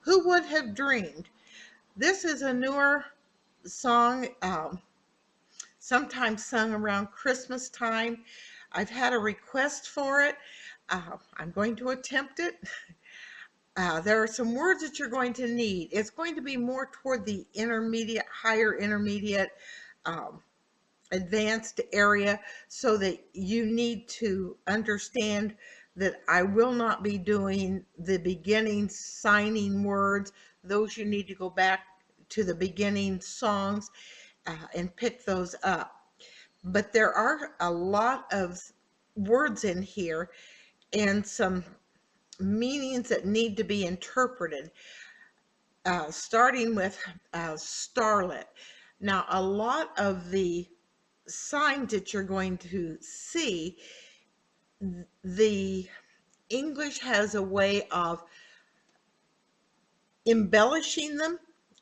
Who would have dreamed? This is a newer song, sometimes sung around Christmas time. I've had a request for it. I'm going to attempt it. There are some words that you're going to need. It's going to be more toward the intermediate, higher intermediate, um, advanced area, so that you need to understand that I will not be doing the beginning signing words. Those you need to go back to the beginning songs and pick those up. But there are a lot of words in here and some meanings that need to be interpreted, starting with starlet. Now, a lot of the signs that you're going to see, the English has a way of embellishing them.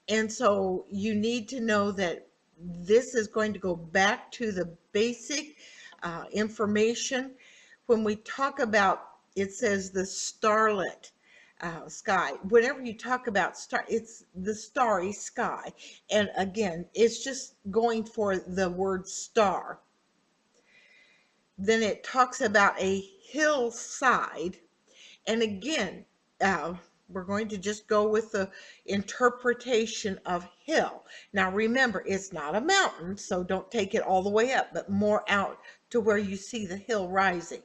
And so you need to know that this is going to go back to the basic information. When we talk about, it says the starlit sky. Whenever you talk about star, it's the starry sky. And again, it's just going for the word star. Then it talks about a hillside. And again, uh, we're going to just go with the interpretation of hill. Now remember, it's not a mountain, so don't take it all the way up, but more out to where you see the hill rising.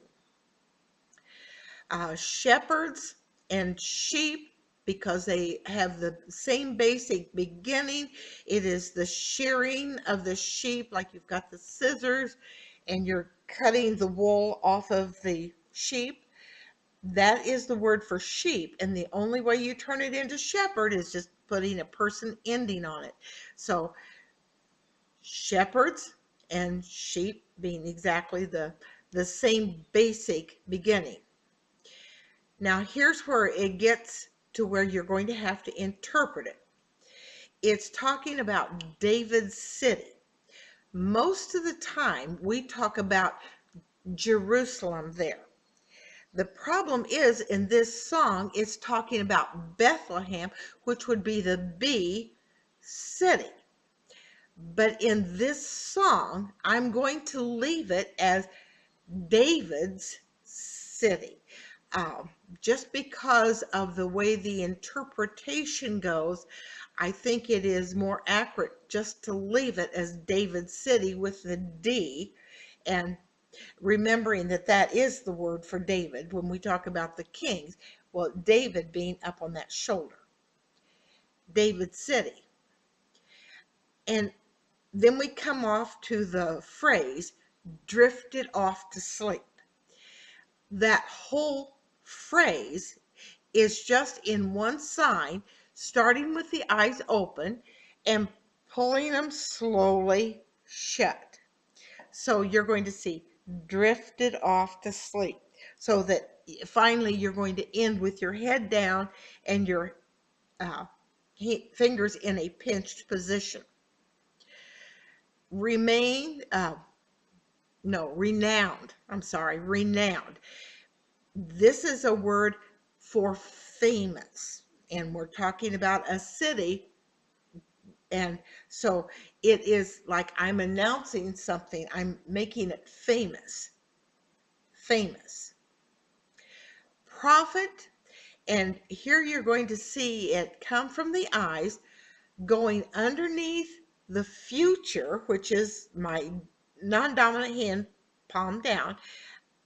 Shepherds and sheep, because they have the same basic beginning. It is the shearing of the sheep, like you've got the scissors and you're cutting the wool off of the sheep. That is the word for sheep, and the only way you turn it into shepherd is just putting a person ending on it. So shepherds and sheep being exactly the same basic beginning. Now here's where it gets to where you're going to have to interpret it. It's talking about David's city. Most of the time we talk about Jerusalem there. The problem is, in this song, it's talking about Bethlehem, which would be the B city. But in this song, I'm going to leave it as David's city. Just because of the way the interpretation goes, I think it is more accurate just to leave it as David's city with the D, and remembering that that is the word for David when we talk about the kings. Well, David being up on that shoulder, David's city. And then we come off to the phrase, drifted off to sleep. That whole phrase is just in one sign, starting with the eyes open and pulling them slowly shut. So you're going to see drifted off to sleep, so that finally you're going to end with your head down and your uh, fingers in a pinched position. Remain, no, renowned. I'm sorry, renowned. This is a word for famous, and we're talking about a city. And so it is like I'm announcing something, I'm making it famous. Famous. Prophet, and here you're going to see it come from the eyes, going underneath the future, which is my non-dominant hand, palm down.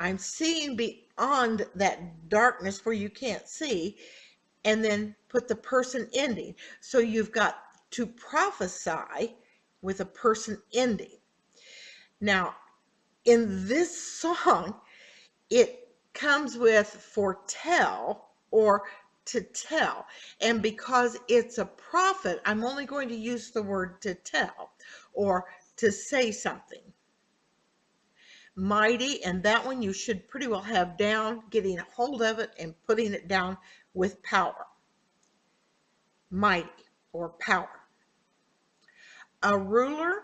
I'm seeing beyond that darkness where you can't see, and then put the person ending. So you've got to prophesy with a person ending. Now, in this song, it comes with foretell or to tell. And because it's a prophet, I'm only going to use the word to tell or to say something. Mighty, and that one you should pretty well have down, getting a hold of it and putting it down with power. Mighty or power. A ruler,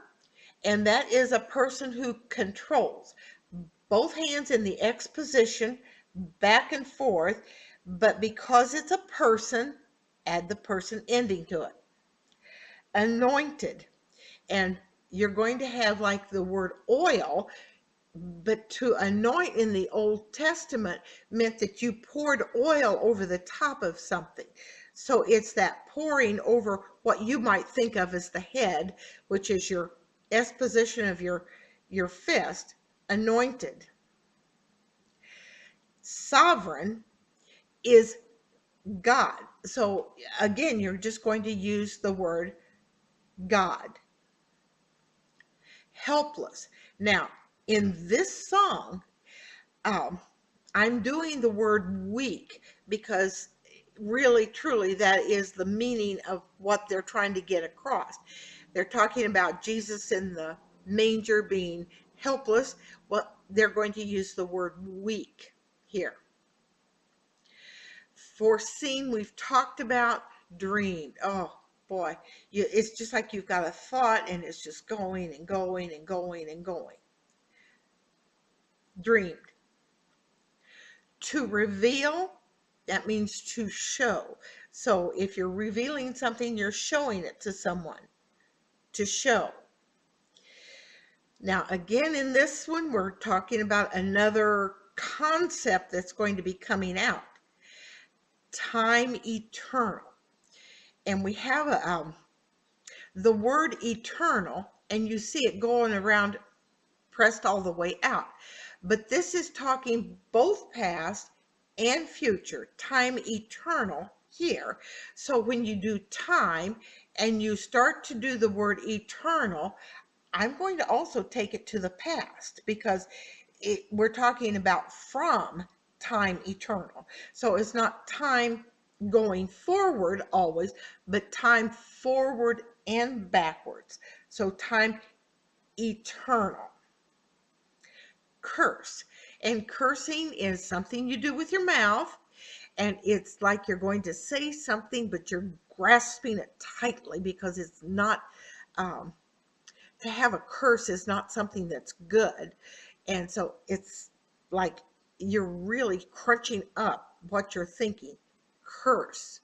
and that is a person who controls. Both hands in the X position, back and forth, but because it's a person, add the person ending to it. Anointed, and you're going to have like the word oil, but to anoint in the Old Testament meant that you poured oil over the top of something. So it's that pouring over what you might think of as the head, which is your S position of your fist, anointed. Sovereign is God. So again, you're just going to use the word God. Helpless. Now, in this song, um, I'm doing the word weak because really, truly, that is the meaning of what they're trying to get across. They're talking about Jesus in the manger being helpless. Well, they're going to use the word weak here. Foreseen, we've talked about. Dreamed. Oh boy, it's just like you've got a thought and it's just going and going and going and going. Dreamed. To reveal, that means to show. So if you're revealing something, you're showing it to someone. To show. Now, again, in this one, we're talking about another concept that's going to be coming out. Time eternal. And we have the word eternal, and you see it going around pressed all the way out. But this is talking both past and future, time eternal here. So when you do time and you start to do the word eternal, I'm going to also take it to the past because we're talking about from time eternal. So it's not time going forward always, but time forward and backwards. So time eternal. Curse. And cursing is something you do with your mouth, and it's like you're going to say something, but you're grasping it tightly because it's not, to have a curse is not something that's good. And so it's like you're really crunching up what you're thinking. Curse.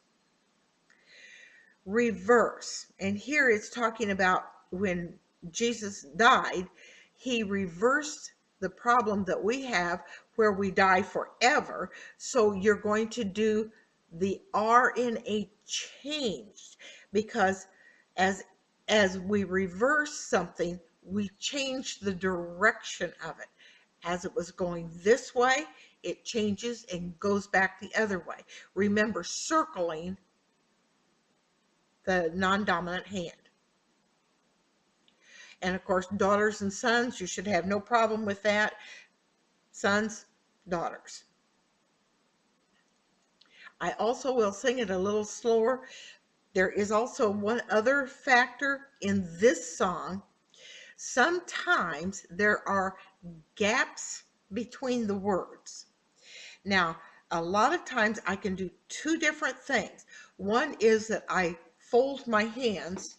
Reverse. And here it's talking about when Jesus died, he reversed the problem that we have where we die forever. So you're going to do the R in a changed because as as we reverse something, we change the direction of it. As it was going this way, it changes and goes back the other way. Remember, circling the non-dominant hand. And of course, daughters and sons, you should have no problem with that. Sons, daughters. I also will sing it a little slower. There is also one other factor in this song. Sometimes there are gaps between the words. Now, a lot of times I can do two different things. One is that I fold my hands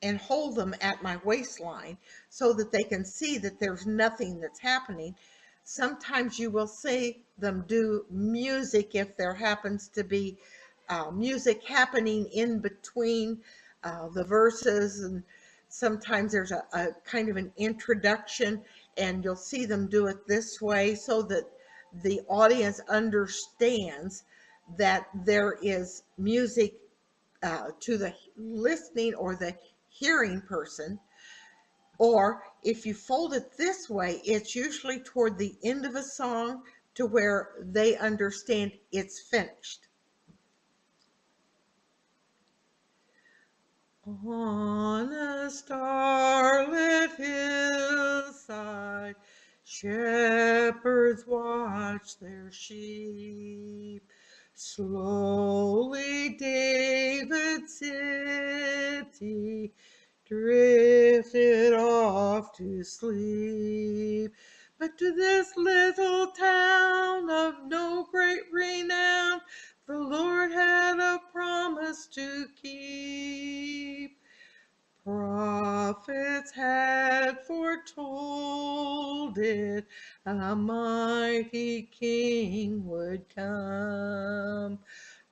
and hold them at my waistline so that they can see that there's nothing that's happening. Sometimes you will see them do music if there happens to be music happening in between the verses, and sometimes there's a kind of an introduction, and you'll see them do it this way so that the audience understands that there is music to the listening or the hearing person. Or if you fold it this way, it's usually toward the end of a song to where they understand it's finished. On a starlit hillside, shepherds watch their sheep. Slowly David's city drifted off to sleep. But to this little town of no great renown, the Lord had a promise to keep. Prophets had foretold it, a mighty king would come.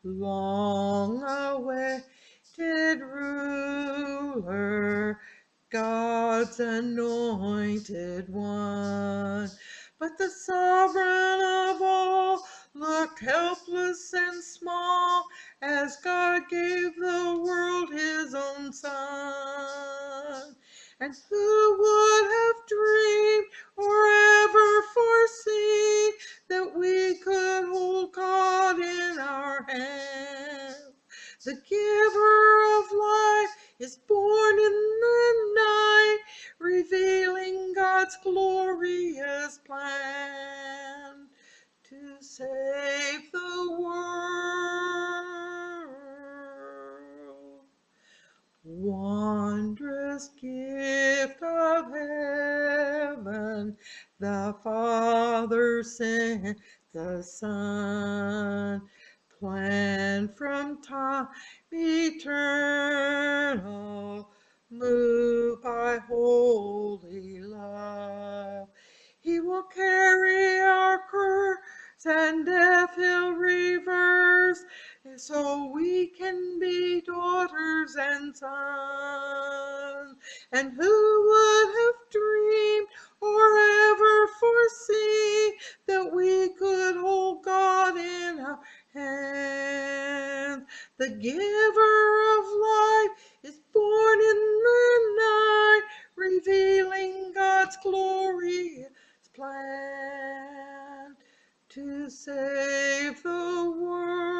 Long awaited ruler, God's anointed one. But the sovereign of all looked helpless and small as God gave the world his own son. And who would have dreamed or ever foreseen that we could hold God in our hands? The giver of life is born in the night, revealing God's glorious plan to save the world. Wondrous gift of heaven, the Father sent the Son, planned from time eternal, moved by holy love. He will carry our curse and death he'll reverse, so we can be daughters and sons. And who would have dreamed or ever foreseen that we could hold God in our hands? The giver of life is born in the night, revealing God's glorious plan to save the world.